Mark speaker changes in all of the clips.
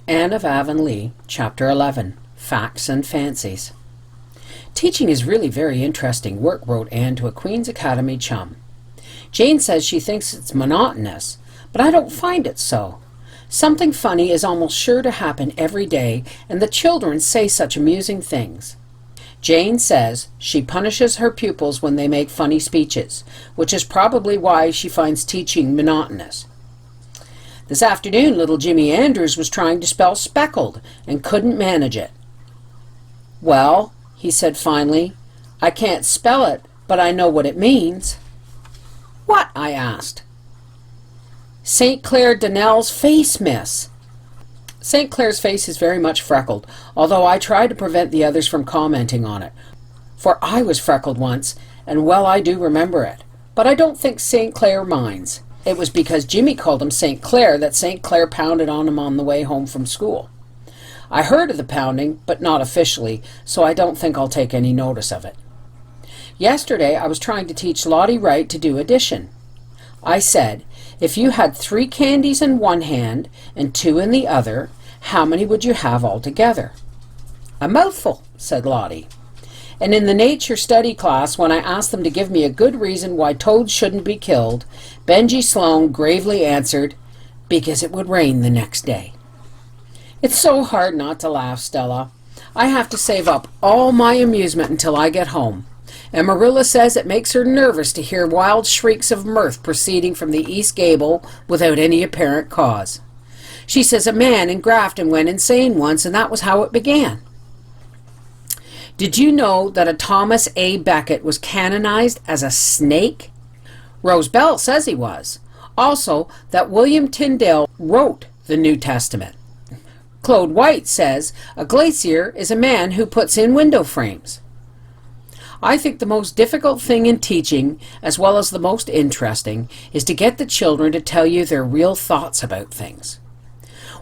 Speaker 1: Anne of Avonlea, Chapter 11, Facts and Fancies. Teaching is really very interesting work, wrote Anne to a Queen's Academy chum. Jane says she thinks it's monotonous, but I don't find it so. Something funny is almost sure to happen every day, and the children say such amusing things. Jane says she punishes her pupils when they make funny speeches, which is probably why she finds teaching monotonous. This afternoon, little Jimmy Andrews was trying to spell speckled and couldn't manage it. "Well," he said finally, "I can't spell it, but I know what it means." "What?" I asked. "St. Clair Donnell's face, miss." St. Clair's face is very much freckled, although I try to prevent the others from commenting on it. For I was freckled once, and well I do remember it. But I don't think St. Clair minds. It was because Jimmy called him St. Clair that St. Clair pounded on him on the way home from school. I heard of the pounding, but not officially, so I don't think I'll take any notice of it. Yesterday I was trying to teach Lottie Wright to do addition. I said, if you had 3 candies in one hand and 2 in the other, how many would you have altogether? "A mouthful," said Lottie. And in the nature study class, when I asked them to give me a good reason why toads shouldn't be killed, Benji Sloan gravely answered, "Because it would rain the next day." It's so hard not to laugh, Stella. I have to save up all my amusement until I get home. And Marilla says it makes her nervous to hear wild shrieks of mirth proceeding from the east gable without any apparent cause. She says a man in Grafton went insane once, and that was how it began. Did you know that a Thomas A. Becket was canonized as a snake? Rose Bell says he was. Also, that William Tyndale wrote the New Testament. Claude White says a glacier is a man who puts in window frames. I think the most difficult thing in teaching, as well as the most interesting, is to get the children to tell you their real thoughts about things.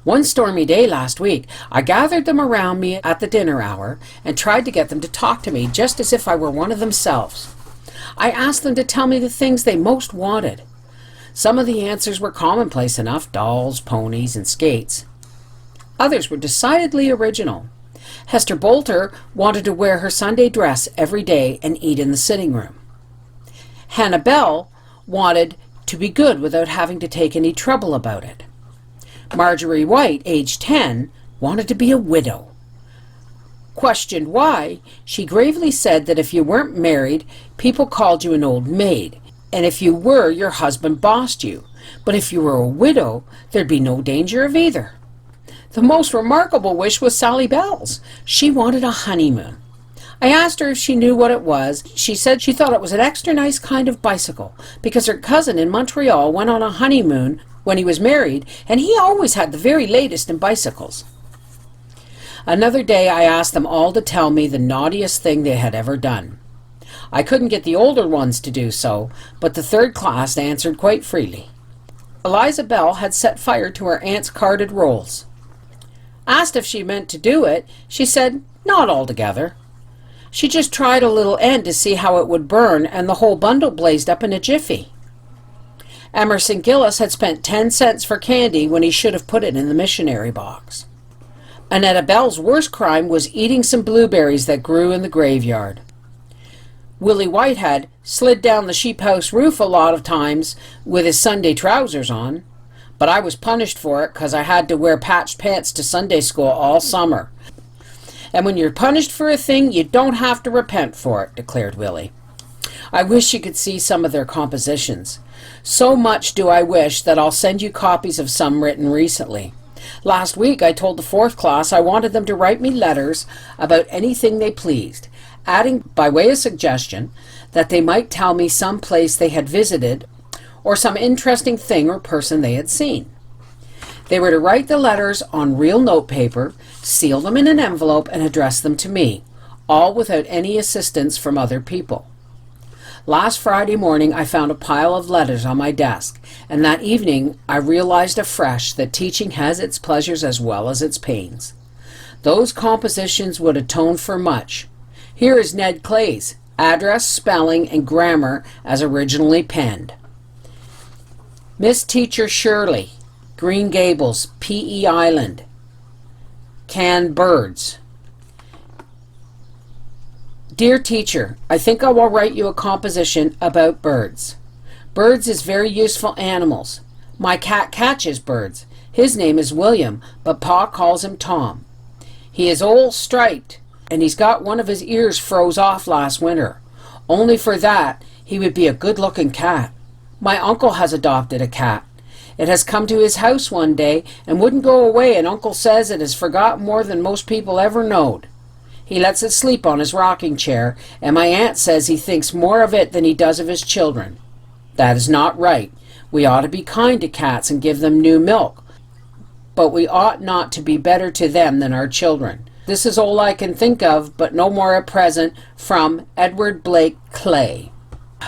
Speaker 1: One stormy day last week, I gathered them around me at the dinner hour and tried to get them to talk to me just as if I were one of themselves. I asked them to tell me the things they most wanted. Some of the answers were commonplace enough, dolls, ponies, and skates. Others were decidedly original. Hester Bolter wanted to wear her Sunday dress every day and eat in the sitting room. Hannah Bell wanted to be good without having to take any trouble about it. Marjorie White, age 10, wanted to be a widow. Questioned why, she gravely said that if you weren't married, people called you an old maid, and if you were, your husband bossed you. But if you were a widow, there'd be no danger of either. The most remarkable wish was Sally Bell's. She wanted a honeymoon. I asked her if she knew what it was. She said she thought it was an extra nice kind of bicycle, because her cousin in Montreal went on a honeymoon when he was married, and he always had the very latest in bicycles. Another day I asked them all to tell me the naughtiest thing they had ever done. I couldn't get the older ones to do so, but the 3rd class answered quite freely. Eliza Bell had set fire to her aunt's carded rolls. Asked if she meant to do it, she said, not altogether. She just tried a little end to see how it would burn, and the whole bundle blazed up in a jiffy. Emerson Gillis had spent 10 cents for candy when he should have put it in the missionary box. Annetta Bell's worst crime was eating some blueberries that grew in the graveyard. Willie Whitehead slid down the sheep house roof a lot of times with his Sunday trousers on, but I was punished for it because I had to wear patched pants to Sunday school all summer. And when you're punished for a thing, you don't have to repent for it, declared Willie. I wish you could see some of their compositions. So much do I wish that I'll send you copies of some written recently. Last week I told the 4th class I wanted them to write me letters about anything they pleased, adding by way of suggestion that they might tell me some place they had visited or some interesting thing or person they had seen. They were to write the letters on real notepaper, seal them in an envelope, and address them to me, all without any assistance from other people. Last Friday morning I found a pile of letters on my desk, and that evening I realized afresh that teaching has its pleasures as well as its pains. Those compositions would atone for much. Here is Ned Clay's, address, spelling, and grammar as originally penned. Miss Teacher Shirley, Green Gables, P.E. Island. can birds. Dear teacher, I think I will write you a composition about birds. Birds is very useful animals. My cat catches birds. His name is William, but Pa calls him Tom. He is all striped, and he's got one of his ears froze off last winter. Only for that, he would be a good-looking cat. My uncle has adopted a cat. It has come to his house one day and wouldn't go away, and Uncle says it has forgotten more than most people ever knowed. He lets it sleep on his rocking chair, and my aunt says he thinks more of it than he does of his children. That is not right. We ought to be kind to cats and give them new milk, but we ought not to be better to them than our children. This is all I can think of, but no more at present. From Edward Blake Clay.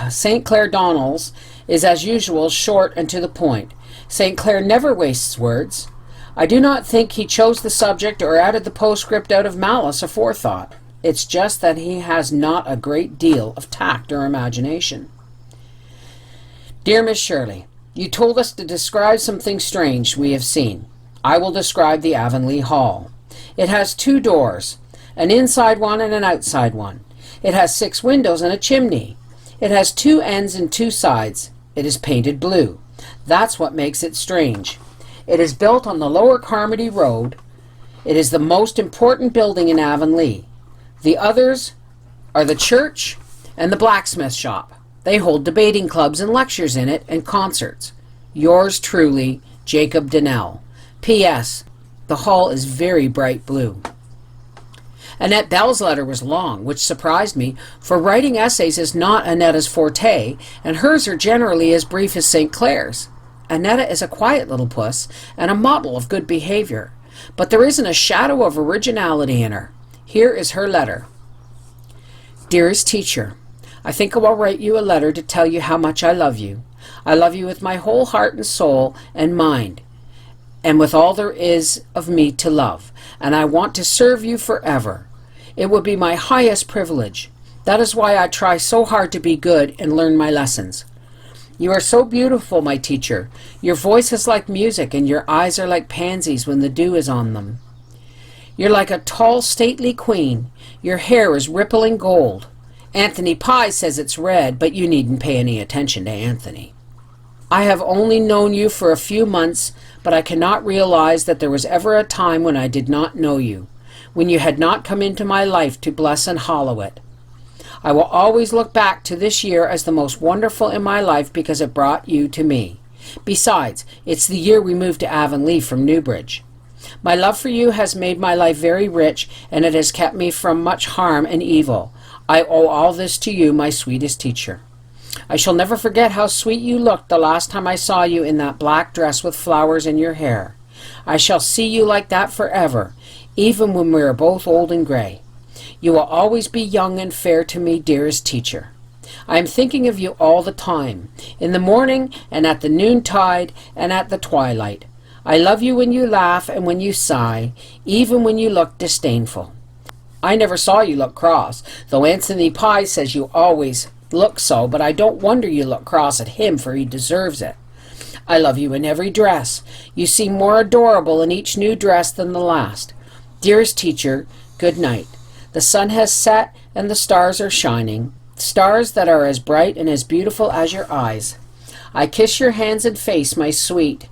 Speaker 1: St. Clair Donnell's is as usual short and to the point. St. Clair never wastes words. I do not think he chose the subject or added the postscript out of malice or forethought. It's just that he has not a great deal of tact or imagination. Dear Miss Shirley, you told us to describe something strange we have seen. I will describe the Avonlea Hall. It has 2 doors, an inside one and an outside one. It has 6 windows and a chimney. It has 2 ends and 2 sides. It is painted blue. That's what makes it strange. It is built on the Lower Carmody Road. It is the most important building in Avonlea. The others are the church and the blacksmith shop. They hold debating clubs and lectures in it and concerts. Yours truly, Jacob Donnell. P.S. The hall is very bright blue. Annette Bell's letter was long, which surprised me, for writing essays is not Annetta's forte, and hers are generally as brief as St. Clair's. Annetta is a quiet little puss and a model of good behavior, but there isn't a shadow of originality in her. Here is her letter. Dearest teacher, I think I will write you a letter to tell you how much I love you. I love you with my whole heart and soul and mind, and with all there is of me to love, and I want to serve you forever. It would be my highest privilege. That is why I try so hard to be good and learn my lessons. You are so beautiful, my teacher. Your voice is like music, and your eyes are like pansies when the dew is on them. You're like a tall, stately queen. Your hair is rippling gold. Anthony Pye says it's red, but you needn't pay any attention to Anthony. I have only known you for a few months, but I cannot realize that there was ever a time when I did not know you, when you had not come into my life to bless and hallow it. I will always look back to this year as the most wonderful in my life because it brought you to me. Besides, it's the year we moved to Avonlea from Newbridge. My love for you has made my life very rich, and it has kept me from much harm and evil. I owe all this to you, my sweetest teacher. I shall never forget how sweet you looked the last time I saw you in that black dress with flowers in your hair. I shall see you like that forever, even when we are both old and gray. You will always be young and fair to me, dearest teacher. I am thinking of you all the time, in the morning and at the noontide and at the twilight. I love you when you laugh and when you sigh, even when you look disdainful. I never saw you look cross, though Anthony Pye says you always look so, but I don't wonder you look cross at him, for he deserves it. I love you in every dress. You seem more adorable in each new dress than the last. Dearest teacher, good night. The sun has set and the stars are shining, stars that are as bright and as beautiful as your eyes. I kiss your hands and face, my sweet.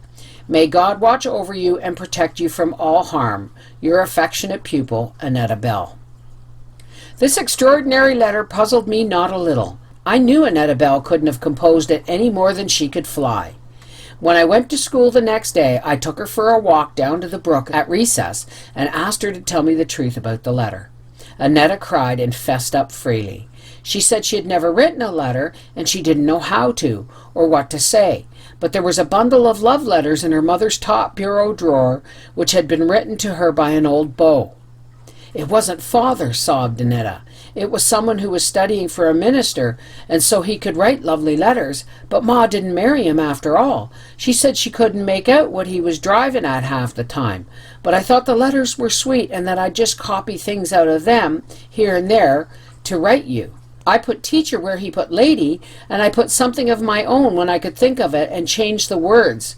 Speaker 1: May God watch over you and protect you from all harm. Your affectionate pupil, Annetta Bell. This extraordinary letter puzzled me not a little. I knew Annetta Bell couldn't have composed it any more than she could fly. When I went to school the next day, I took her for a walk down to the brook at recess and asked her to tell me the truth about the letter. Annetta cried and fessed up freely. She said she had never written a letter, and she didn't know how to, or what to say, but there was a bundle of love letters in her mother's top bureau drawer, which had been written to her by an old beau. It wasn't father, sobbed Annetta. It was someone who was studying for a minister, and so he could write lovely letters, but Ma didn't marry him after all. She said she couldn't make out what he was driving at half the time, but I thought the letters were sweet and that I'd just copy things out of them, here and there, to write you. I put teacher where he put lady, and I put something of my own when I could think of it and changed the words.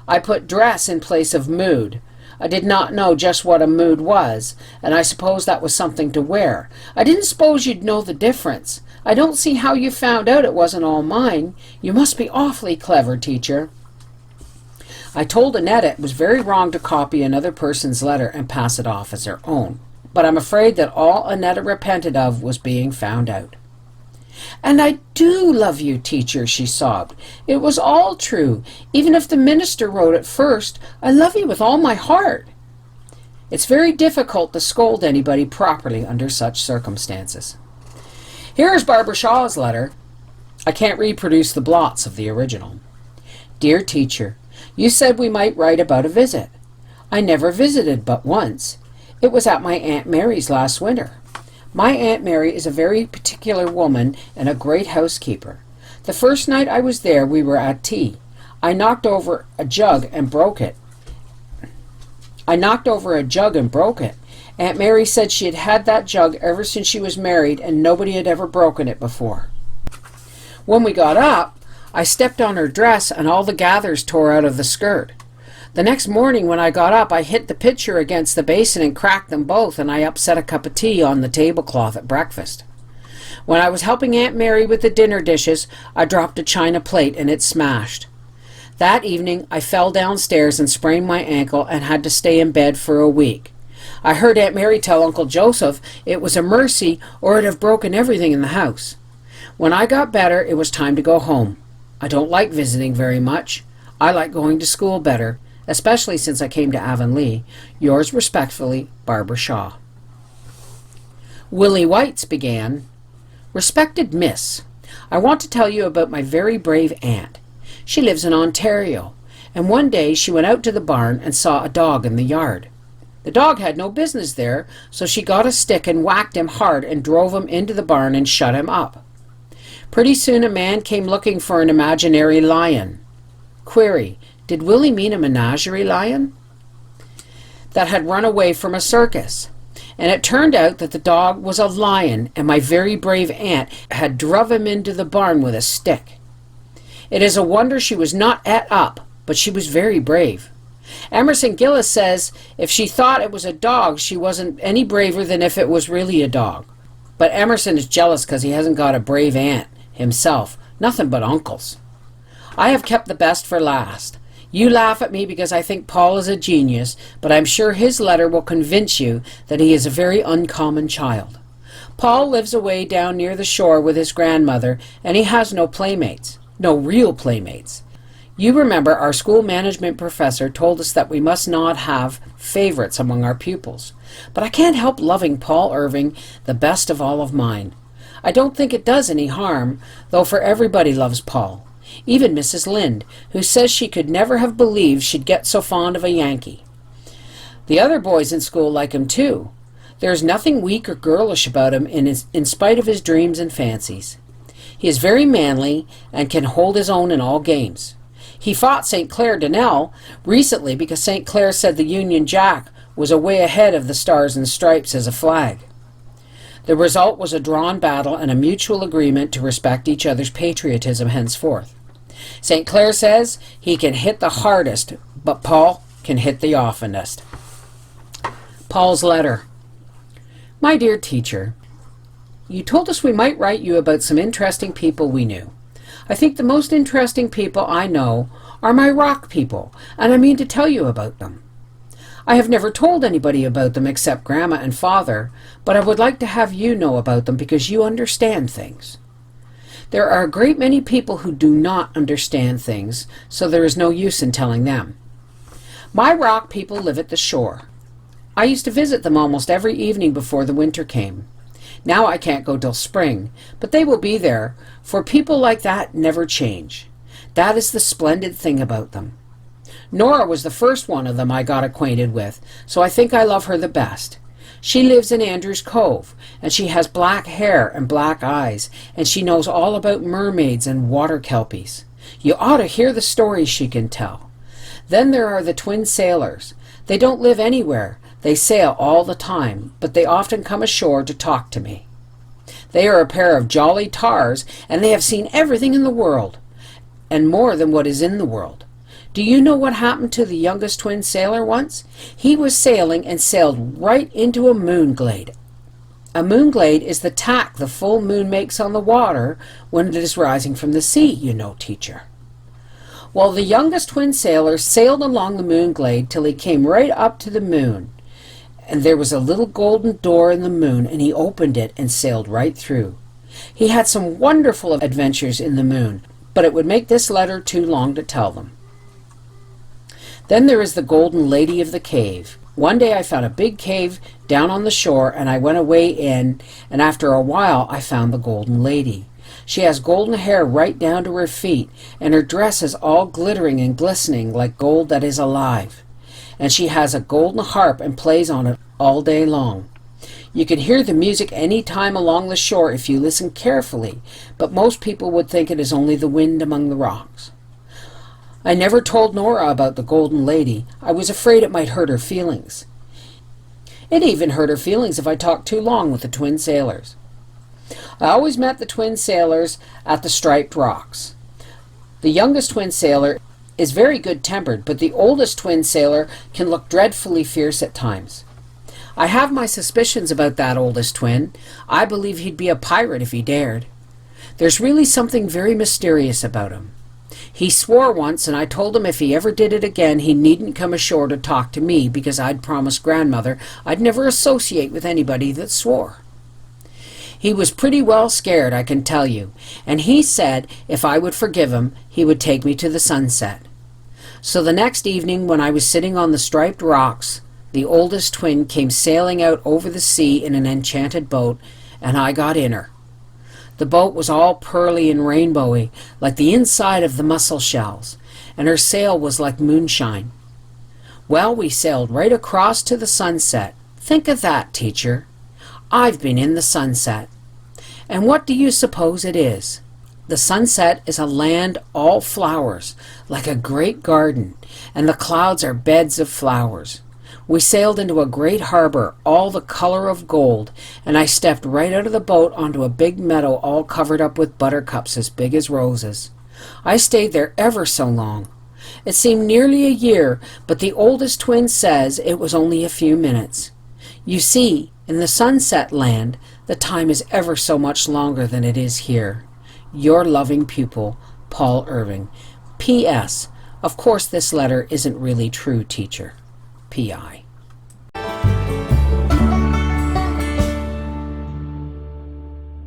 Speaker 1: I put dress in place of mood. I did not know just what a mood was, and I suppose that was something to wear. I didn't suppose you'd know the difference. I don't see how you found out it wasn't all mine. You must be awfully clever, teacher. I told Annette it was very wrong to copy another person's letter and pass it off as her own, but I'm afraid that all Annette repented of was being found out. And I do love you, teacher, she sobbed. It was all true. Even if the minister wrote it first, I love you with all my heart. It's very difficult to scold anybody properly under such circumstances. Here is Barbara Shaw's letter. I can't reproduce the blots of the original. Dear teacher, you said we might write about a visit. I never visited but once. It was at my Aunt Mary's last winter. My Aunt Mary is a very particular woman and a great housekeeper. The first night I was there, we were at tea. I knocked over a jug and broke it. Aunt Mary said she had had that jug ever since she was married and nobody had ever broken it before. When we got up, I stepped on her dress and all the gathers tore out of the skirt. The next morning when I got up, I hit the pitcher against the basin and cracked them both, and I upset a cup of tea on the tablecloth at breakfast. When I was helping Aunt Mary with the dinner dishes, I dropped a china plate and it smashed. That evening, I fell downstairs and sprained my ankle and had to stay in bed for a week. I heard Aunt Mary tell Uncle Joseph it was a mercy or it'd have broken everything in the house. When I got better, it was time to go home. I don't like visiting very much. I like going to school better, especially since I came to Avonlea. Yours respectfully, Barbara Shaw. Willie White's began, Respected Miss, I want to tell you about my very brave aunt. She lives in Ontario, and one day she went out to the barn and saw a dog in the yard. The dog had no business there, so she got a stick and whacked him hard and drove him into the barn and shut him up. Pretty soon a man came looking for an imaginary lion. Query, did Willie mean a menagerie lion that had run away from a circus? And it turned out that the dog was a lion, and my very brave aunt had druv him into the barn with a stick. It is a wonder she was not et up, but she was very brave. Emerson Gillis says if she thought it was a dog, she wasn't any braver than if it was really a dog. But Emerson is jealous because he hasn't got a brave aunt himself, nothing but uncles. I have kept the best for last. You laugh at me because I think Paul is a genius, but I'm sure his letter will convince you that he is a very uncommon child. Paul lives away down near the shore with his grandmother, and he has no playmates, no real playmates. You remember our school management professor told us that we must not have favorites among our pupils. But I can't help loving Paul Irving, the best of all of mine. I don't think it does any harm, though, for everybody loves Paul. Even Mrs. Lynde, who says she could never have believed she'd get so fond of a Yankee. The other boys in school like him too. There's nothing weak or girlish about him in spite of his dreams and fancies. He is very manly and can hold his own in all games. He fought St. Clair Donnell recently because St. Clair said the Union Jack was way ahead of the Stars and Stripes as a flag. The result was a drawn battle and a mutual agreement to respect each other's patriotism henceforth. St. Clair says he can hit the hardest, but Paul can hit the oftenest. Paul's letter. My dear teacher, you told us we might write you about some interesting people we knew. I think the most interesting people I know are my rock people, and I mean to tell you about them. I have never told anybody about them except Grandma and Father, but I would like to have you know about them because you understand things. There are a great many people who do not understand things, so there is no use in telling them. My rock people live at the shore. I used to visit them almost every evening before the winter came. Now I can't go till spring, but they will be there, for people like that never change. That is the splendid thing about them. Nora was the first one of them I got acquainted with, so I think I love her the best. She lives in Andrews Cove, and she has black hair and black eyes, and she knows all about mermaids and water kelpies. You ought to hear the stories she can tell. Then there are the twin sailors. They don't live anywhere. They sail all the time, but they often come ashore to talk to me. They are a pair of jolly tars, and they have seen everything in the world, and more than what is in the world. Do you know what happened to the youngest twin sailor once? He was sailing and sailed right into a moon glade. A moon glade is the tack the full moon makes on the water when it is rising from the sea, you know, teacher. Well, the youngest twin sailor sailed along the moon glade till he came right up to the moon. And there was a little golden door in the moon, and he opened it and sailed right through. He had some wonderful adventures in the moon, but it would make this letter too long to tell them. Then there is the golden lady of the cave. One day I found a big cave down on the shore, and I went away in, and after a while I found the golden lady. She has golden hair right down to her feet, and her dress is all glittering and glistening like gold that is alive. And she has a golden harp and plays on it all day long. You can hear the music any time along the shore if you listen carefully, but most people would think it is only the wind among the rocks. I never told Nora about the golden lady. I was afraid it might hurt her feelings. It even hurt her feelings if I talked too long with the twin sailors. I always met the twin sailors at the striped rocks. The youngest twin sailor is very good-tempered, but the oldest twin sailor can look dreadfully fierce at times. I have my suspicions about that oldest twin. I believe he'd be a pirate if he dared. There's really something very mysterious about him. He swore once, and I told him if he ever did it again, he needn't come ashore to talk to me, because I'd promised Grandmother I'd never associate with anybody that swore. He was pretty well scared, I can tell you, and he said if I would forgive him, he would take me to the sunset. So the next evening, when I was sitting on the striped rocks, the oldest twin came sailing out over the sea in an enchanted boat, and I got in her. The boat was all pearly and rainbowy, like the inside of the mussel shells, and her sail was like moonshine. Well, we sailed right across to the sunset. Think of that, teacher. I've been in the sunset. And what do you suppose it is? The sunset is a land all flowers, like a great garden, and the clouds are beds of flowers. We sailed into a great harbor, all the color of gold, and I stepped right out of the boat onto a big meadow all covered up with buttercups as big as roses. I stayed there ever so long. It seemed nearly a year, but the oldest twin says it was only a few minutes. You see, in the sunset land, the time is ever so much longer than it is here. Your loving pupil, Paul Irving. P.S. Of course this letter isn't really true, teacher. P.I.